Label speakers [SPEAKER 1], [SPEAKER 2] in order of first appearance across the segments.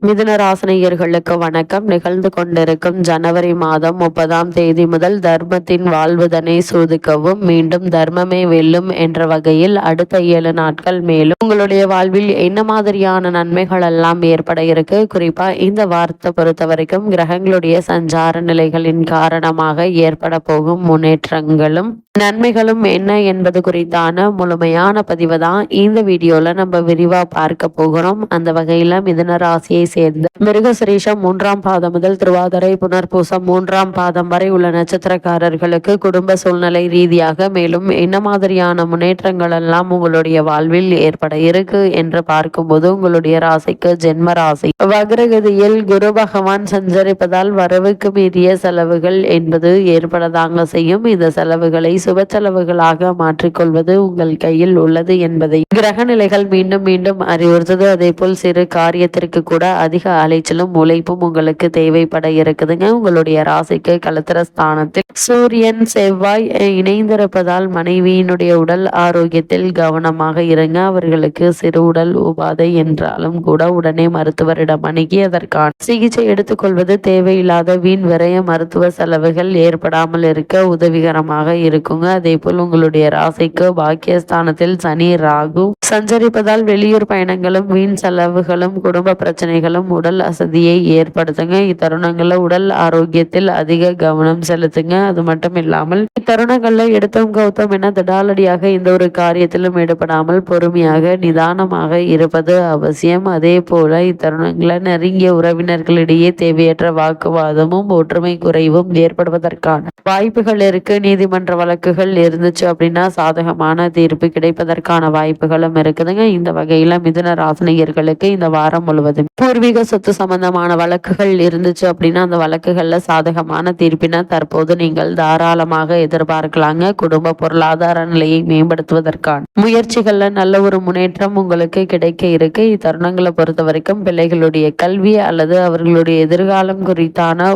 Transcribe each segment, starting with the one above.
[SPEAKER 1] மிதுன ராசினியர்களுக்கு வணக்கம். நிகழ்ந்து கொண்டிருக்கும் ஜனவரி மாதம் 30ஆம் தேதி முதல் தர்மத்தின் வாழ்வுதனை சோதிக்கவும் மீண்டும் தர்மமே வெல்லும் என்ற வகையில் அடுத்த 7 நாட்கள் மேலும் உங்களுடைய வாழ்வில் என்ன மாதிரியான நன்மைகள் எல்லாம் ஏற்பட இருக்கு. குறிப்பா இந்த வாரத்தை பொறுத்த வரைக்கும் கிரகங்களுடைய சஞ்சார நிலைகளின் காரணமாக ஏற்பட போகும் முன்னேற்றங்களும் நன்மைகளும் என்ன என்பது குறித்தான முழுமையான பதிவு தான் இந்த வீடியோல நம்ம விரிவா பார்க்க போகிறோம். அந்த வகையில மிதுன ராசியை சேர்ந்த மிருகசிரீஷம் 3ஆம் பாதம் முதல் திருவாதிரை புனர்பூசம் 3ஆம் பாதம் வரை உள்ள நட்சத்திரக்காரர்களுக்கு குடும்ப சூழ்நிலை ரீதியாக மேலும் என்ன மாதிரியான முன்னேற்றங்கள் எல்லாம் உங்களுடைய வாழ்வில் ஏற்பட இருக்கு என்று பார்க்கும்போது உங்களுடைய ராசிக்கு ஜென்ம ராசி வக்ரகதியில் குரு பகவான் சஞ்சரிப்பதால் வரவுக்கு மீறிய செலவுகள் என்பது ஏற்படதாங்க செய்யும். இந்த செலவுகளை சுப செலவுகளாக மாற்றிக்கொள்வது உங்கள் கையில் உள்ளது என்பதை கிரக நிலைகள் மீண்டும் மீண்டும் அறிவுறுத்தது. அதே போல் சிறு காரியத்திற்கு கூட அதிக அலைச்சலும் உழைப்பும் உங்களுக்கு தேவைப்பட இருக்குதுங்க. உங்களுடைய ராசிக்கு களத்திர ஸ்தானத்தில் சூரியன் செவ்வாய் இணைந்திருப்பதால் மனைவியினுடைய உடல் ஆரோக்கியத்தில் கவனமாக இருங்க. அவர்களுக்கு சிறு உடல் உபாதை என்றாலும் கூட உடனே மருத்துவரிடம் அணுகி அதற்கான சிகிச்சை எடுத்துக்கொள்வது தேவையில்லாத வீண் விரய மருத்துவ செலவுகள் ஏற்படாமல் இருக்க உதவிகரமாக இருக்கும். அதே போல் உங்களுடைய ராசிக்கு பாக்கியஸ்தானத்தில் சனி ராகு சஞ்சரிப்பதால் வெளியூர் பயணங்களும் வீண் செலவுகளும் குடும்ப பிரச்சனைகளும் உடல் அசதியை ஏற்படுத்துங்க. இத்தருணங்கள்ல உடல் ஆரோக்கியத்தில் அதிக கவனம் செலுத்துங்க. அது மட்டும் இல்லாமல் இத்தருணங்கள்ல எடுத்தோம் கௌத்தம் என திடாலடியாக இந்த ஒரு காரியத்திலும் ஈடுபடாமல் பொறுமையாக நிதானமாக இருப்பது அவசியம். அதே போல இத்தருணங்கள நெருங்கிய உறவினர்களிடையே தேவையற்ற வாக்குவாதமும் ஒற்றுமை குறைவும் ஏற்படுவதற்கான வாய்ப்புகள் இருக்கு. நீதிமன்ற வழக்குகள் இருந்துச்சு அப்படின்னா சாதகமான தீர்ப்பு கிடைப்பதற்கான வாய்ப்புகளும் இருக்குதுங்க. இந்த வகையில மிதுன ராசினியர்களுக்கு இந்த வாரம் முழுவதும் பூர்வீக சொத்து சம்பந்தமான வழக்குகள் இருந்துச்சு அப்படின்னா அந்த வழக்குகள்ல சாதகமான தீர்ப்பினை தற்போது நீங்கள் தாராளமாக எதிர்பார்க்கலாங்க. குடும்ப பொருளாதார நிலையை மேம்படுத்துவதற்கான முயற்சிகள்ல நல்ல ஒரு முன்னேற்றம் உங்களுக்கு கிடைக்க இருக்கு. இத்தருணங்களை பொறுத்த வரைக்கும் பிள்ளைகளுடைய கல்வி அல்லது அவர்களுடைய எதிர்காலம் குறித்தான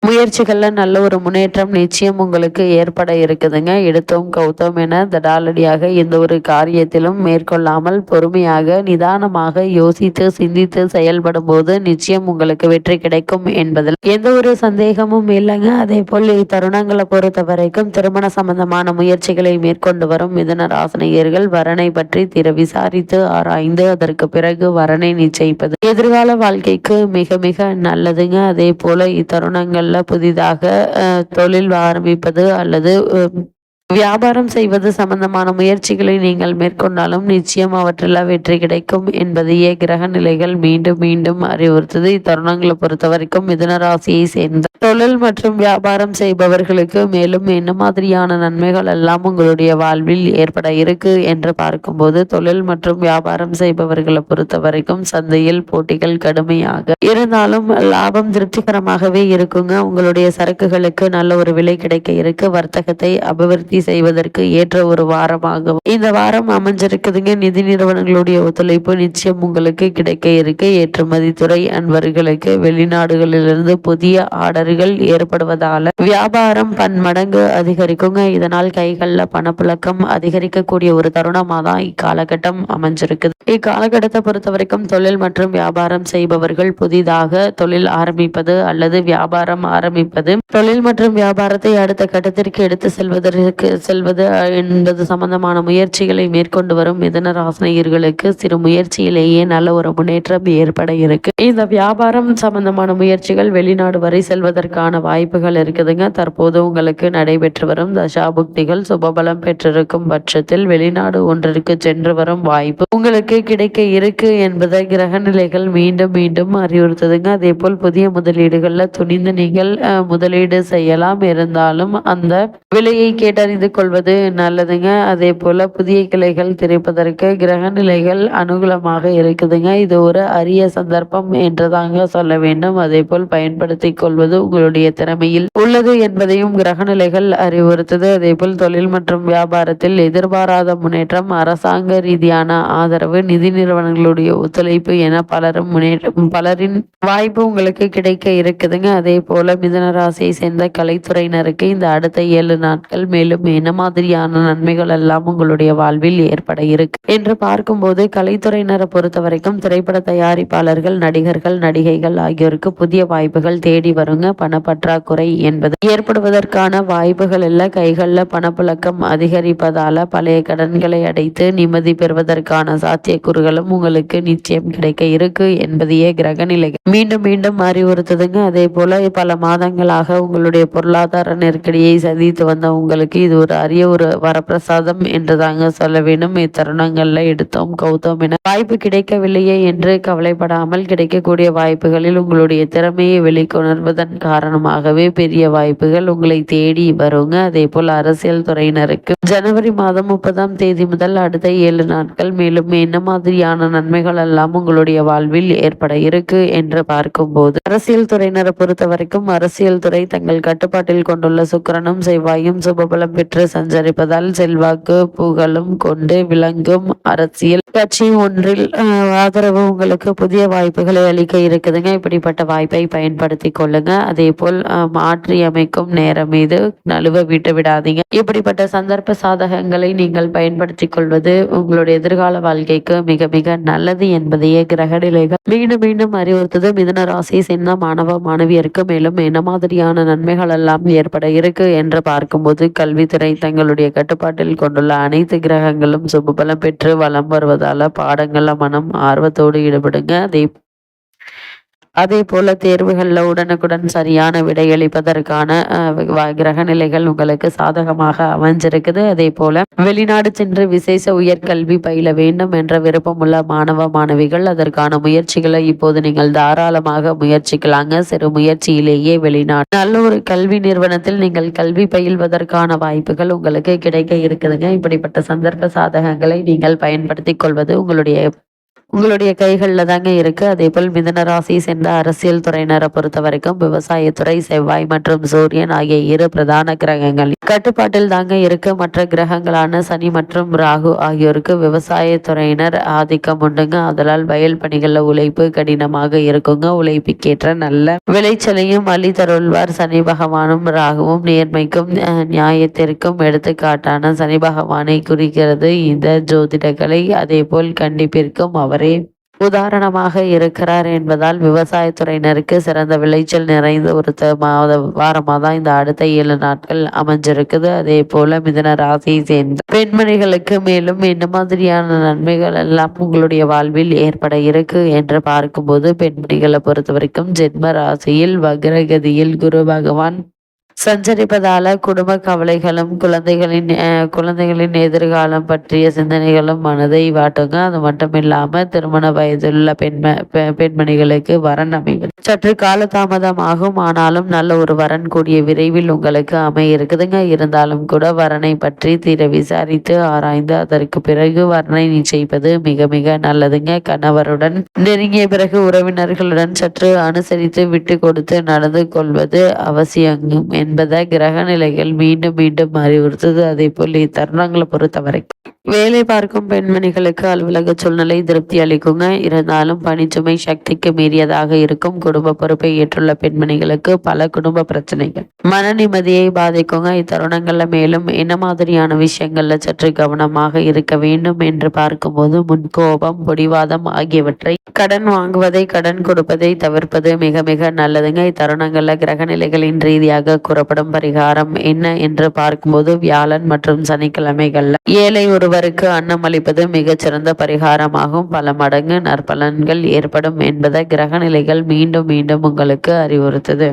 [SPEAKER 1] முயற்சிகள்ல நல்ல ஒரு முன்னேற்றம் நிச்சயம் உங்களுக்கு ஏற்பட இருக்குதுங்க. எடுத்தோம் கௌத்தம் என தடாலடியாக எந்த ஒரு காரியத்திலும் மேற்கொள்ளாமல் பொறுமையாக நிதானமாக யோசித்து சிந்தித்து செயல்படும் போது நிச்சயம் உங்களுக்கு வெற்றி கிடைக்கும் என்பதில் எந்த ஒரு சந்தேகமும் இல்லைங்க. அதே போல் இத்தருணங்களை பொறுத்த வரைக்கும் திருமண சம்பந்தமான முயற்சிகளை மேற்கொண்டு வரும் மிதுன ராசினியர்கள் வரனை பற்றி விசாரித்து ஆராய்ந்து அதற்கு பிறகு வரனை நிச்சயிப்பது எதிர்கால வாழ்க்கைக்கு மிக மிக நல்லதுங்க. அதே போல இத்தருணங்கள் புதிதாக தொழில் ஆரம்பிப்பது அல்லது வியாபாரம் செய்வது சம்பந்தமான முயற்சிகளை நீங்கள் மேற்கொண்டாலும் நிச்சயம் அவற்றில் வெற்றி கிடைக்கும் என்பதையே கிரக நிலைகள் மீண்டும் மீண்டும் அறிவுறுத்தது. இத்தருணங்களை பொறுத்த வரைக்கும் மிதுன ராசியை சேர்ந்த தொழில் மற்றும் வியாபாரம் செய்பவர்களுக்கு மேலும் என்ன மாதிரியான நன்மைகள் எல்லாம் உங்களுடைய வாழ்வில் ஏற்பட இருக்கு என்று பார்க்கும்போது தொழில் மற்றும் வியாபாரம் செய்பவர்களை பொறுத்த வரைக்கும் சந்தையில் போட்டிகள் கடுமையாக இருந்தாலும் லாபம் திருப்திகரமாகவே இருக்குங்க. உங்களுடைய சரக்குகளுக்கு நல்ல ஒரு விலை கிடைக்க இருக்கு. வர்த்தகத்தை அபிவிருத்தி செய்வதற்கு ஏற்ற ஒரு வாரமாகவும் இந்த வாரம் அமைஞ்சிருக்குதுங்க. நிதி நிறுவனங்களுடைய ஒத்துழைப்பு நிச்சயம் உங்களுக்கு கிடைக்க இருக்கு. ஏற்றுமதி துறை அன்பர்களுக்கு வெளிநாடுகளிலிருந்து புதிய ஆர்டர்கள் ஏற்படுவதால வியாபாரம் பன்மடங்கு அதிகரிக்குங்க. இதனால் கைகள்ல பணப்புழக்கம் அதிகரிக்கக்கூடிய ஒரு தருணமா தான் இக்காலகட்டம் அமைஞ்சிருக்குது. இக்காலகட்டத்தை பொறுத்த வரைக்கும் தொழில் மற்றும் வியாபாரம் செய்பவர்கள் புதிதாக தொழில் ஆரம்பிப்பது அல்லது வியாபாரம் ஆரம்பிப்பது தொழில் மற்றும் வியாபாரத்தை அடுத்த கட்டத்திற்கு எடுத்து செல்வது என்பது சம்பந்தமான முயற்சிகளை மேற்கொண்டு வரும் மிதுன ராசினியர்களுக்கு சிறு முயற்சியிலேயே நல்ல ஒரு முன்னேற்றம் ஏற்பட இருக்கு. இந்த வியாபாரம் சம்பந்தமான முயற்சிகள் வெளிநாடு வரை செல்வதற்கான வாய்ப்புகள் இருக்குதுங்க. தற்போது உங்களுக்கு நடைபெற்று வரும் தசாபுக்திகள் சுபபலம் பெற்றிருக்கும் பட்சத்தில் வெளிநாடு ஒன்றிற்கு சென்று வரும் வாய்ப்பு உங்களுக்கு கிடைக்க இருக்கு என்பதை கிரக நிலைகள் மீண்டும் மீண்டும் அறிவுறுத்துதுங்க. அதே போல் புதிய முதலீடுகள்ல துணிந்து நீங்கள் முதலீடு செய்யலாம். இருந்தாலும் அந்த விலையை கேட்டறிந்து கொள்வது நல்லதுங்க. அதே போல புதிய கிளைகள் திறப்பதற்கு கிரக நிலைகள் அனுகூலமாக இருக்குதுங்க. இது ஒரு அரிய சந்தர்ப்பம் என்றுதாங்க சொல்ல வேண்டும். அதே போல் பயன்படுத்தி கொள்வது உங்களுடைய திறமையில் உள்ளது என்பதையும் கிரகநிலைகள் அறிவுறுத்தது. அதேபோல் தொழில் மற்றும் வியாபாரத்தில் எதிர்பாராத முன்னேற்றம், அரசாங்க ரீதியான ஆதரவு, நிதி நிறுவனங்களுடைய ஒத்துழைப்பு என பலரின் வாய்ப்பு உங்களுக்கு கிடைக்க இருக்குதுங்க. அதே போல மிதுன ராசியை சேர்ந்த கலைத்துறையினருக்கு இந்த அடுத்த 7 நாட்கள் மேலும் என்ன மாதிரியான நன்மைகள் எல்லாம் உங்களுடைய வாழ்வில் ஏற்பட இருக்கு என்று பார்க்கும்போது, கலைத்துறையினரை பொறுத்த வரைக்கும் திரைப்பட தயாரிப்பாளர்கள், நடிகர்கள், நடிகைகள் ஆகியோருக்கு புதிய வாய்ப்புகள் தேடி வருங்க. பணப்பற்றாக்குறை என்பது ஏற்படுவதற்கான வாய்ப்புகள் எல்லாம் கைகளில் பணப்புழக்கம் அதிகரிப்பதால பழைய கடன்களை அடைத்து நிம்மதி பெறுவதற்கான சாத்தியக்கூறுகளும் உங்களுக்கு நிச்சயம் கிடைக்க இருக்கு என்பதையே கிரகநிலைகள் மீண்டும் மீண்டும் அறிவுறுத்துதுங்க. அதே போல பல மாதங்களாக உங்களுடைய பொருளாதார நெருக்கடியை சந்தித்து வந்த உங்களுக்கு இது ஒரு அரிய ஒரு வரப்பிரசாதம் என்று தாங்க சொல்ல வேண்டும். இத்தருணங்கள்ல எடுத்தோம் கௌதம் என வாய்ப்பு கிடைக்கவில்லையே என்று கவலைப்படாமல், கிடைக்கக்கூடிய வாய்ப்புகளில் உங்களுடைய திறமையை வெளிக்கொணர்வதன் காரணமாகவே பெரிய வாய்ப்புகள் உங்களை தேடி வருங்க. அதே போல் அரசியல் துறையினருக்கு ஜனவரி மாதம் 30ஆம் தேதி முதல் அடுத்த 7 நாட்கள் மேலும் என்ன மாதிரியான நன்மைகள் எல்லாம் உங்களுடைய வாழ்வில் ஏற்பட இருக்கு என்று பார்க்கும்போது, அரசியல் துறையினரை பொறுத்த வரைக்கும் அரசியல் துறை தங்கள் கட்டுப்பாட்டில் கொண்டுள்ள சுக்கிரனும் செவ்வாயும் சுபபலம் பெற்று சஞ்சரிப்பதால் செல்வாக்கு புகழும் கொண்டு விளங்கும் அரசியல் கட்சி ஒன்றில் ஆதரவு உங்களுக்கு புதிய வாய்ப்புகளை அளிக்க இருக்குதுங்க. இப்படிப்பட்ட வாய்ப்பை பயன்படுத்தி கொள்ளுங்க. அதே போல் மாற்றி அமைக்கும் நேரம் மீது நழுவ விட்டு விடாதீங்க. இப்படிப்பட்ட சந்தர்ப்ப சாதகங்களை நீங்கள் பயன்படுத்தி கொள்வது உங்களுடைய எதிர்கால வாழ்க்கைக்கு மிக மிக நல்லது என்பதையே கிரகநிலைகள் மீண்டும் மீண்டும் அறிவுறுத்தது. மிதுன ராசியை சேர்ந்த மாணவ மாணவியருக்கு மேலும் என்ன மாதிரியான நன்மைகள் எல்லாம் ஏற்பட இருக்கு என்று பார்க்கும்போது, கல்வித்துறை தங்களுடைய கட்டுப்பாட்டில் கொண்டுள்ள அனைத்து கிரகங்களும் சுபபலம் பெற்று வலம் வருவதால பாடங்கள்ல மனம் ஆர்வத்தோடு ஈடுபடுங்க. அதே போல தேர்வுகளில் உடனுக்குடன் சரியான விடையளிப்பதற்கான கிரக நிலைகள் உங்களுக்கு சாதகமாக அமைஞ்சிருக்குது. அதே போல வெளிநாடு சென்று விசேஷ உயர்கல்வி பயில வேண்டும் என்ற விருப்பமுள்ள மாணவ மாணவிகள் அதற்கான முயற்சிகளை இப்போது நீங்கள் தாராளமாக முயற்சிக்கலாங்க. சிறு முயற்சியிலேயே வெளிநாடு நல்ல ஒரு கல்வி நிறுவனத்தில் நீங்கள் கல்வி பயில்வதற்கான வாய்ப்புகள் உங்களுக்கு கிடைக்க இருக்குதுங்க. இப்படிப்பட்ட சந்தர்ப்ப சாதகங்களை நீங்கள் பயன்படுத்திக் கொள்வது உங்களுடைய கைகளில் தாங்க இருக்கு. அதே போல் மிதுன ராசியை சேர்ந்த அரசியல் துறையினரை பொறுத்த வரைக்கும் விவசாயத்துறை செவ்வாய் மற்றும் சூரியன் ஆகிய 2 பிரதான கிரகங்கள் கட்டுப்பாட்டில் தாங்க இருக்கு. மற்ற கிரகங்களான சனி மற்றும் ராகு ஆகியோருக்கு விவசாயத்துறையினர் ஆதிக்கம் உண்டுங்க. அதனால் வயல் பணிகளில் உழைப்பு கடினமாக இருக்குங்க. உழைப்புக்கேற்ற நல்ல விளைச்சலையும் அள்ளி தருள்வார் சனி பகவானும். ராகுவும் நேர்மைக்கும் நியாயத்திற்கும் எடுத்துக்காட்டான சனி பகவானை குறிக்கிறது இந்த ஜோதிடக்கலை. அதே போல் கண்டிப்பிற்கும் அவரே உதாரணமாக இருக்கிறார் என்பதால் விவசாயத்துறையினருக்கு சிறந்த விளைச்சல் நிறைந்த ஒரு வாரமாக தான் இந்த அடுத்த 7 நாட்கள் அமைஞ்சிருக்குது. அதே போல மிதுன ராசியை சேர்ந்த பெண்மணிகளுக்கு மேலும் என்ன மாதிரியான நன்மைகள் எல்லாம் உங்களுடைய வாழ்வில் ஏற்பட இருக்கு என்று பார்க்கும்போது, பெண்மணிகளை பொறுத்த வரைக்கும் ஜென்ம ராசியில் வக்ரகதியில் குரு பகவான் சஞ்சரிப்பதால குடும்ப கவலைகளும் குழந்தைகளின் எதிர்காலம் பற்றிய சிந்தனைகளும் மனதை வாட்டுங்க. அது மட்டும் இல்லாம திருமண வயதுள்ள பெண்மணிகளுக்கு வரன் அமைவது சற்று காலதாமதமாகும். ஆனாலும் நல்ல ஒரு வரன் கூடிய விரைவில் உங்களுக்கு அமைய இருக்குதுங்க. இருந்தாலும் கூட வரனை பற்றி தீர விசாரித்து ஆராய்ந்து அதற்கு பிறகு வரனை நிச்சயிப்பது மிக மிக நல்லதுங்க. கணவருடன் நெருங்கிய பிறகு உறவினர்களுடன் சற்று அனுசரித்து விட்டு கொடுத்து நடந்து கொள்வது அவசியம் என்பதை கிரக நிலைகள் மீண்டும் மீண்டும் அறிவுறுத்தது. அதே போல் இத்தருணங்களை பொறுத்த வரைக்கும் வேலை பார்க்கும் பெண்மணிகளுக்கு அலுவலக சூழ்நிலை திருப்தி அளிக்குங்க. இருந்தாலும் பணிச்சுமை சக்திக்கு மீறியதாக இருக்கும். குடும்ப பொறுப்பை ஏற்றுள்ள பெண்மணிகளுக்கு பல குடும்ப பிரச்சனைகள் மன நிம்மதியை பாதிக்குங்க. இத்தருணங்கள்ல மேலும் என்ன மாதிரியான விஷயங்கள்ல சற்று கவனமாக இருக்க வேண்டும் என்று பார்க்கும்போது, முன்கோபம், பிடிவாதம் ஆகியவற்றை கடன் வாங்குவதை கடன் கொடுப்பதை தவிர்ப்பது மிக மிக நல்லதுங்க. இத்தருணங்கள்ல கிரக நிலைகளின் ரீதியாக கூறப்படும் பரிகாரம் என்ன என்று பார்க்கும்போது, வியாழன் மற்றும் சனிக்கிழமைகள்ல ஏழை ஒருவருக்கு அன்னம் அளிப்பது மிகச்சிறந்த பரிகாரமாகும். பல மடங்கு நற்பலன்கள் ஏற்படும் என்பதை கிரக நிலைகள் மீண்டும் மீண்டும் உங்களுக்கு அறிவுறுத்தது.